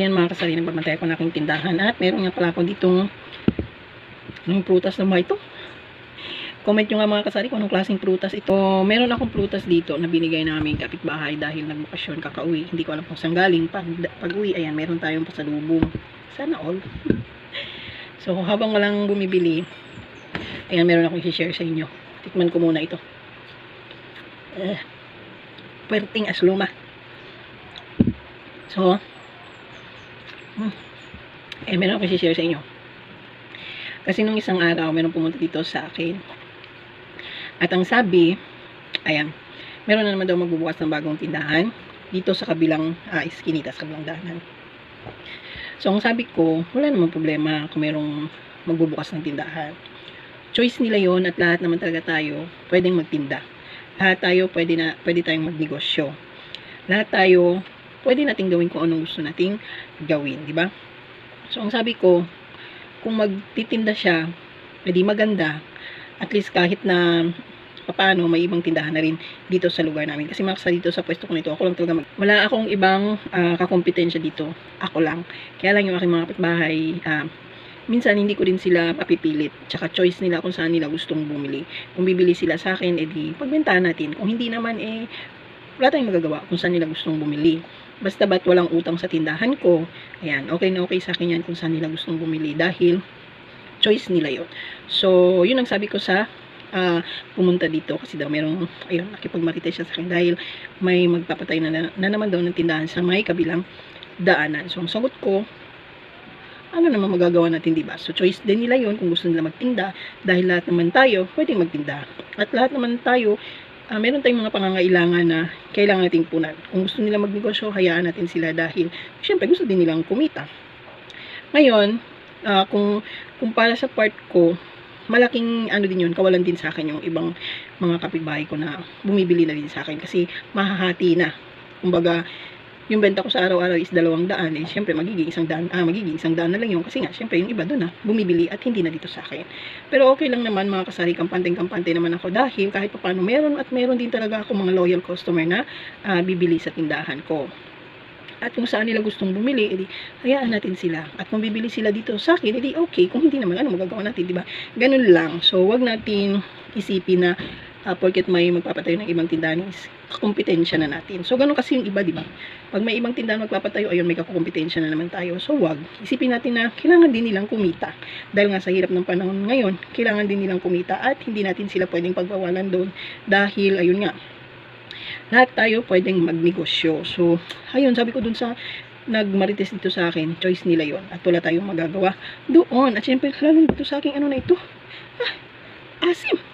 Ayan mga kasari, nagbabantay ako ng aking tindahan at meron nga pala ako ditong prutas na ba ito. Comment nyo nga mga kasari kung anong klaseng prutas ito. Meron akong prutas dito na binigay namin kapitbahay dahil nagbakasyon kakauwi. Hindi ko alam kung saan galing. Pag uwi, ayan, meron tayong pasalubong. Sana all. So habang walang bumibili, ayan, meron akong i-share sa inyo. Tikman ko muna ito. Puwerting asluma. So, meron akong i-share sa inyo. Kasi nung isang araw, meron pumunta dito sa akin. At ang sabi, ayan, meron na naman daw magbubukas ng bagong tindahan dito sa kabilang iskinita, sa kabilang daanan. So, ang sabi ko, wala namang problema kung merong magbubukas ng tindahan. Choice nila yon at lahat naman talaga tayo pwedeng magtinda. Lahat tayo pwede tayong magnegosyo. Lahat tayo pwede nating gawin kung anong gusto nating gawin, di ba? So, ang sabi ko, kung magtitinda siya, edi maganda. At least kahit na paano may ibang tindahan na rin dito sa lugar namin. Kasi makasa dito sa pwesto ko nito, ako lang talaga wala akong ibang kakompetensya dito. Ako lang. Kaya lang yung aking mga kapitbahay, minsan hindi ko din sila papipilit. Tsaka choice nila kung saan nila gustong bumili. Kung bibili sila sa akin, edi pagbentahan natin. Kung hindi naman, wala tayong magagawa kung saan nila gustong bumili. Basta ba't walang utang sa tindahan ko, ayan, okay na okay sa akin yan kung saan nila gustong bumili. Dahil choice nila yon. So, yun ang sabi ko sa pumunta dito kasi daw merong, ayun, nakipagmarites siya sa akin dahil may magpapatay na naman daw ng tindahan sa may kabilang daanan. So, ang sagot ko, ano naman magagawa natin, diba? So, choice din nila yon kung gusto nila magtinda dahil lahat naman tayo pwedeng magtinda. At lahat naman tayo, meron tayong mga pangangailangan na kailangan nating punan. Kung gusto nila magnegosyo, hayaan natin sila dahil syempre gusto din nilang kumita. Ngayon, kung para sa part ko, malaking din yun, kawalan din sa akin yung ibang mga kapitbahay ko na bumibili na din sa akin kasi mahahati na. Kumbaga, yung benta ko sa araw-araw is 200, syempre magiging 100 na lang yun kasi nga, syempre yung iba doon bumibili at hindi na dito sa akin. Pero okay lang naman mga kasari, kampante naman ako dahil kahit paano meron din talaga ako mga loyal customer na bibili sa tindahan ko. At kung saan nila gustong bumili, edi hayaan natin sila. At kung bibili sila dito sa akin, edi okay. Kung hindi naman, ano magagawa natin, di ba? Ganun lang. So, wag natin isipin na porket may magpapatayo ng ibang tindahan is kompetensya na natin. So, ganun kasi yung iba, di ba? Pag may ibang tindahan magpapatayo, ayun, may kakumpetensya na naman tayo. So, wag. Isipin natin na kailangan din nilang kumita. Dahil nga sa hirap ng panahon ngayon, kailangan din nilang kumita at hindi natin sila pwedeng pagbawalan doon. Dahil, ayun nga, lahat tayo pwedeng magnegosyo. So, ayun, sabi ko dun sa nagmarites dito sa akin, choice nila yon at wala tayong magagawa doon. At syempre, lalo dito sa akin, ano na ito? Asim!